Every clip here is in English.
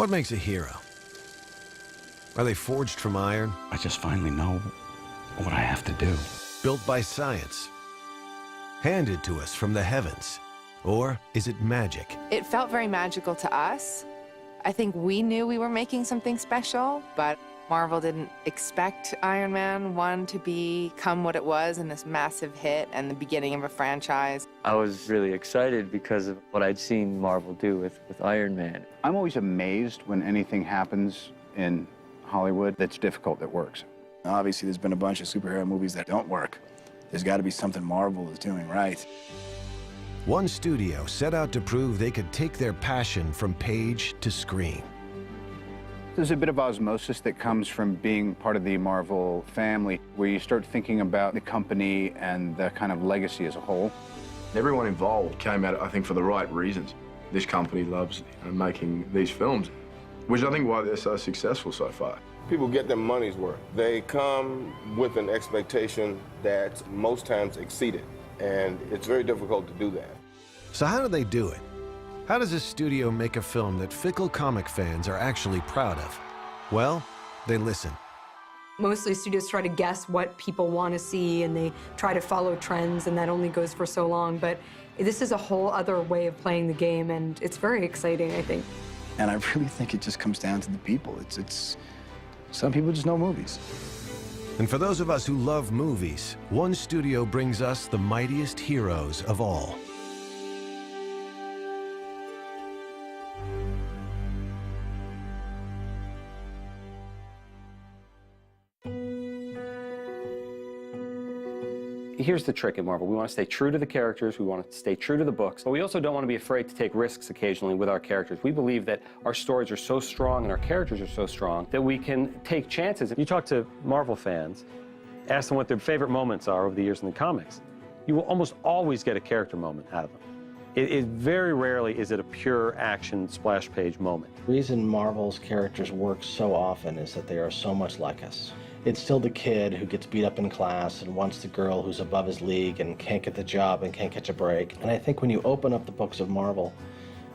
What makes a hero? Are they forged from iron? I just finally know what I have to do. Built by science? Handed to us from the heavens? Or is it magic? It felt very magical to us. I think we knew we were making something special, but Marvel didn't expect Iron Man 1 to become what it was and this massive hit and the beginning of a franchise. I was really excited because of what I'd seen Marvel do with Iron Man. I'm always amazed when anything happens in Hollywood that's difficult that works. Obviously, there's been a bunch of superhero movies that don't work. There's got to be something Marvel is doing right. One studio set out to prove they could take their passion from page to screen. There's a bit of osmosis that comes from being part of the Marvel family, where you start thinking about the company and the kind of legacy as a whole. Everyone involved came at it, I think, for the right reasons. This company loves making these films, which I think why they're so successful so far. People get their money's worth. They come with an expectation that's most times exceeded, and it's very difficult to do that. So how do they do it? How does a studio make a film that fickle comic fans are actually proud of? Well, they listen. Mostly studios try to guess what people want to see, and they try to follow trends, and that only goes for so long. But this is a whole other way of playing the game, and it's very exciting, I think. And I really think it just comes down to the people. Some people just know movies. And for those of us who love movies, one studio brings us the mightiest heroes of all. Here's the trick in Marvel. We want to stay true to the characters, we want to stay true to the books, but we also don't want to be afraid to take risks occasionally with our characters. We believe that our stories are so strong and our characters are so strong that we can take chances. If you talk to Marvel fans, ask them what their favorite moments are over the years in the comics, you will almost always get a character moment out of them. It very rarely is it a pure action splash page moment. The reason Marvel's characters work so often is that they are so much like us. It's still the kid who gets beat up in class and wants the girl who's above his league and can't get the job and can't catch a break. And I think when you open up the books of Marvel,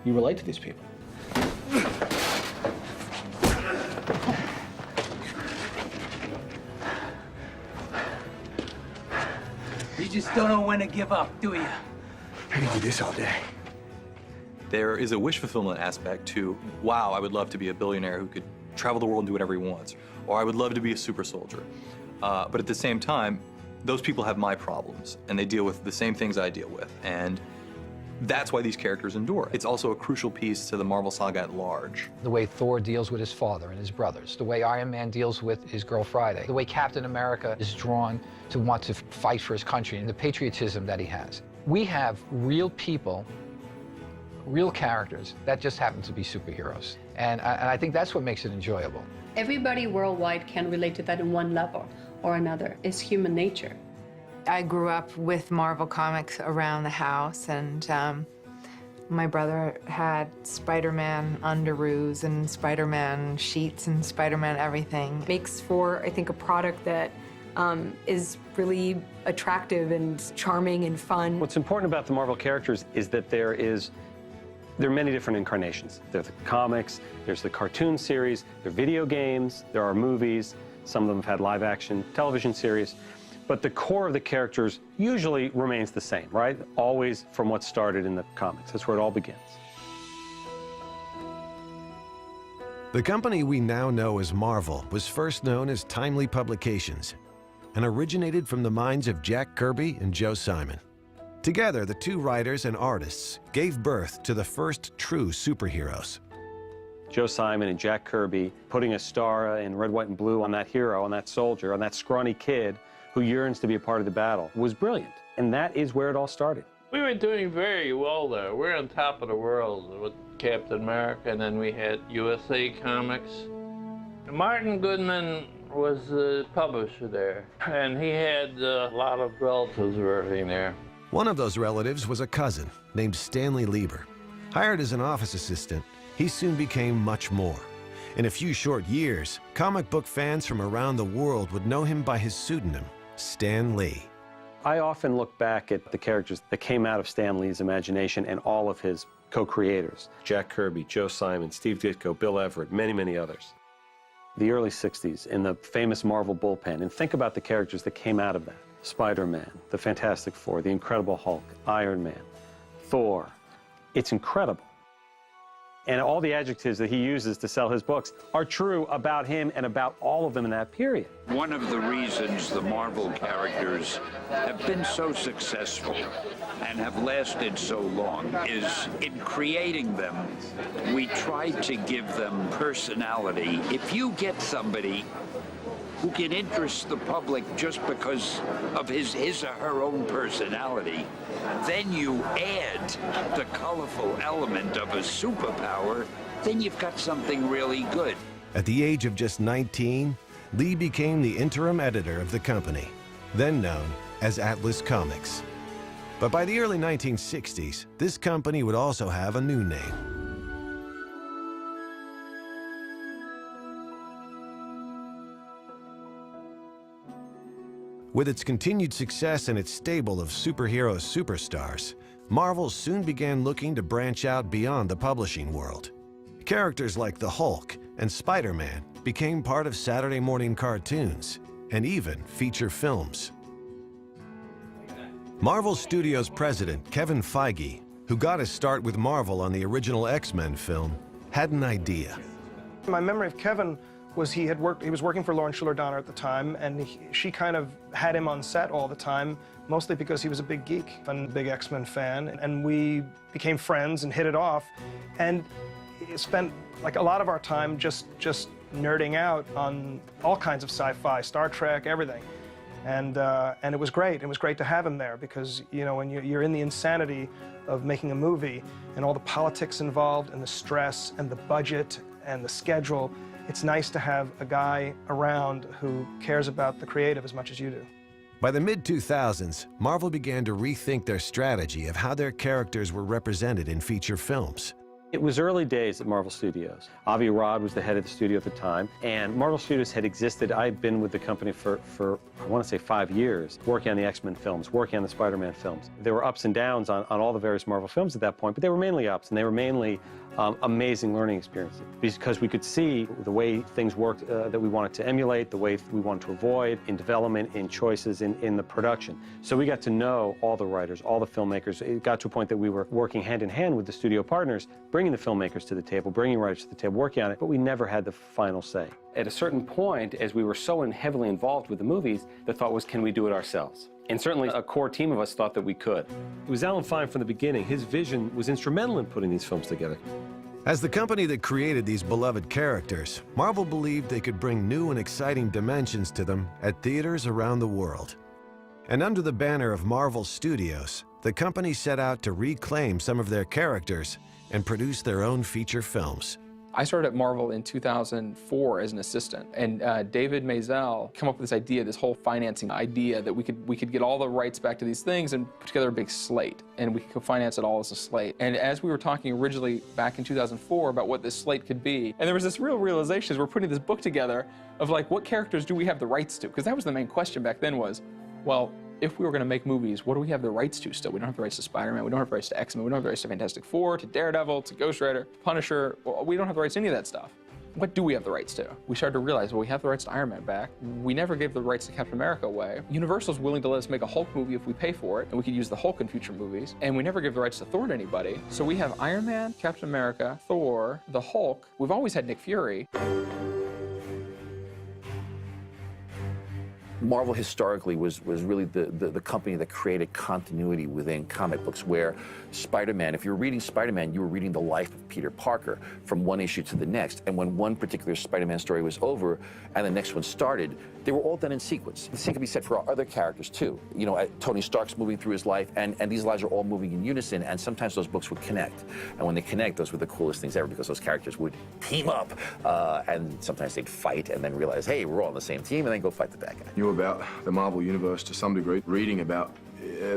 you relate to these people. You just don't know when to give up, do you? I can do this all day. There is a wish fulfillment aspect to, wow, I would love to be a billionaire who could travel the world and do whatever he wants, or I would love to be a super soldier. But at the same time, those people have my problems, and they deal with the same things I deal with, and that's why these characters endure. It's also a crucial piece to the Marvel saga at large. The way Thor deals with his father and his brothers, the way Iron Man deals with his girl Friday, the way Captain America is drawn to want to fight for his country, and the patriotism that he has. We have real people, real characters that just happen to be superheroes. And I think that's what makes it enjoyable. Everybody worldwide can relate to that in one level or another. It's human nature. I grew up with Marvel Comics around the house, and my brother had Spider-Man underoos and Spider-Man sheets and Spider-Man everything. Makes for, I think, a product that is really attractive and charming and fun. What's important about the Marvel characters is that there are many different incarnations. There's the comics, there's the cartoon series, there are video games, there are movies, some of them have had live-action television series, but the core of the characters usually remains the same, right? Always from what started in the comics. That's where it all begins. The company we now know as Marvel was first known as Timely Publications and originated from the minds of Jack Kirby and Joe Simon. Together, the two writers and artists gave birth to the first true superheroes. Joe Simon and Jack Kirby putting a star in red, white, and blue on that hero, on that soldier, on that scrawny kid who yearns to be a part of the battle was brilliant. And that is where it all started. We were doing very well there. We're on top of the world with Captain America, and then we had USA Comics. Martin Goodman was the publisher there, and he had a lot of relatives working there. One of those relatives was a cousin named Stanley Lieber. Hired as an office assistant, he soon became much more. In a few short years, comic book fans from around the world would know him by his pseudonym, Stan Lee. I often look back at the characters that came out of Stan Lee's imagination and all of his co-creators. Jack Kirby, Joe Simon, Steve Ditko, Bill Everett, many, many others. The early 60s in the famous Marvel bullpen, and think about the characters that came out of that. Spider-Man, the Fantastic Four, the Incredible Hulk, Iron Man, Thor. It's incredible. And all the adjectives that he uses to sell his books are true about him and about all of them in that period. One of the reasons the Marvel characters have been so successful and have lasted so long is in creating them, we tried to give them personality. If you get somebody who can interest the public just because of his or her own personality, then you add the colorful element of a superpower, then you've got something really good. At the age of just 19, Lee became the interim editor of the company, then known as Atlas Comics. But by the early 1960s, this company would also have a new name. With its continued success and its stable of superhero superstars, Marvel soon began looking to branch out beyond the publishing world. Characters like the Hulk and Spider-Man became part of Saturday morning cartoons and even feature films. Marvel Studios president Kevin Feige, who got his start with Marvel on the original X-Men film, had an idea. My memory of Kevin was he was working for Lauren Schuler Donner at the time, and she kind of had him on set all the time, mostly because he was a big geek and a big X-Men fan, and we became friends and hit it off, and spent like a lot of our time just nerding out on all kinds of sci-fi, Star Trek, everything. And it was great. It was great to have him there because, you know, when you're in the insanity of making a movie and all the politics involved and the stress and the budget and the schedule, it's nice to have a guy around who cares about the creative as much as you do. By the mid-2000s, Marvel began to rethink their strategy of how their characters were represented in feature films. It was early days at Marvel Studios. Avi Arad was the head of the studio at the time, and Marvel Studios had existed. I'd been with the company for I want to say 5 years, working on the X-Men films, working on the Spider-Man films. There were ups and downs on all the various Marvel films at that point, but they were mainly ups, and they were mainly amazing learning experiences because we could see the way things worked that we wanted to emulate, the way we wanted to avoid in development, in choices, in the production. So we got to know all the writers, all the filmmakers. It got to a point that we were working hand in hand with the studio partners, bringing the filmmakers to the table, bringing writers to the table, working on it, but we never had the final say. At a certain point, as we were so heavily involved with the movies, the thought was, can we do it ourselves? And certainly a core team of us thought that we could. It was Alan Fine from the beginning. His vision was instrumental in putting these films together. As the company that created these beloved characters, Marvel believed they could bring new and exciting dimensions to them at theaters around the world. And under the banner of Marvel Studios, the company set out to reclaim some of their characters and produce their own feature films. I started at Marvel in 2004 as an assistant, and David Maisel came up with this idea, this whole financing idea that we could get all the rights back to these things and put together a big slate, and we could finance it all as a slate. And as we were talking originally back in 2004 about what this slate could be, and there was this real realization as we're putting this book together of like, what characters do we have the rights to? Because that was the main question back then was, well, if we were going to make movies, what do we have the rights to still? We don't have the rights to Spider-Man, we don't have the rights to X-Men, we don't have the rights to Fantastic Four, to Daredevil, to Ghost Rider, Punisher. Well, we don't have the rights to any of that stuff. What do we have the rights to? We started to realize, well, we have the rights to Iron Man back. We never gave the rights to Captain America away. Universal's willing to let us make a Hulk movie if we pay for it, and we could use the Hulk in future movies. And we never gave the rights to Thor to anybody. So we have Iron Man, Captain America, Thor, the Hulk. We've always had Nick Fury. Marvel historically was really the company that created continuity within comic books, where Spider-Man, if you were reading Spider-Man, you were reading the life of Peter Parker from one issue to the next. And when one particular Spider-Man story was over and the next one started, they were all done in sequence. The same can be said for our other characters too. You know, Tony Stark's moving through his life, and these lives are all moving in unison, and sometimes those books would connect. And when they connect, those were the coolest things ever, because those characters would team up, and sometimes they'd fight and then realize, hey, we're all on the same team, and then go fight the bad guy. Knew about the Marvel Universe to some degree, reading about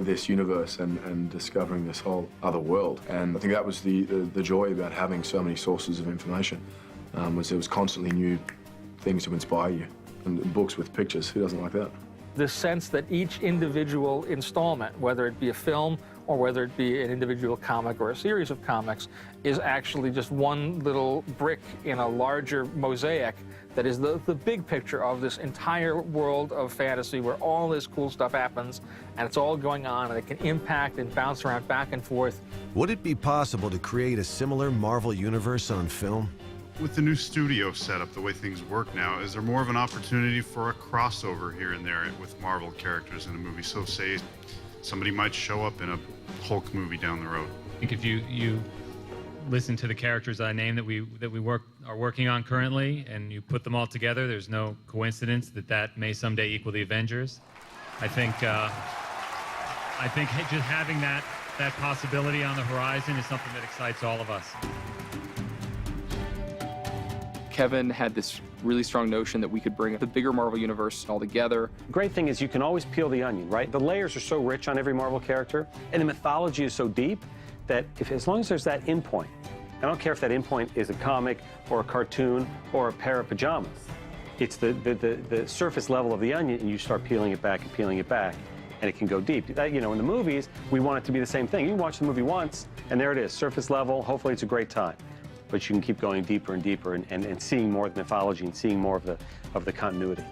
this universe and discovering this whole other world. And I think that was the joy about having so many sources of information, was there was constantly new things to inspire you. And books with pictures, who doesn't like that? this sense that each individual installment, whether it be a film or whether it be an individual comic or a series of comics, is actually just one little brick in a larger mosaic that is the big picture of this entire world of fantasy where all this cool stuff happens and it's all going on and it can impact and bounce around back and forth. Would it be possible to create a similar Marvel universe on film? With the new studio setup, the way things work now, is there more of an opportunity for a crossover here and there with Marvel characters in a movie? So say somebody might show up in a Hulk movie down the road. I think if you listen to the characters I named that we are working on currently, and you put them all together, there's no coincidence that may someday equal the Avengers. I think just having that possibility on the horizon is something that excites all of us. Kevin had this really strong notion that we could bring the bigger Marvel universe all together. The great thing is you can always peel the onion, right? The layers are so rich on every Marvel character, and the mythology is so deep that as long as there's that endpoint, I don't care if that endpoint is a comic or a cartoon or a pair of pajamas. It's the surface level of the onion, and you start peeling it back and peeling it back, and it can go deep. You know, in the movies, we want it to be the same thing. You can watch the movie once, and there it is, surface level. Hopefully it's a great time. But you can keep going deeper and deeper and seeing more of the mythology and seeing more of the continuity.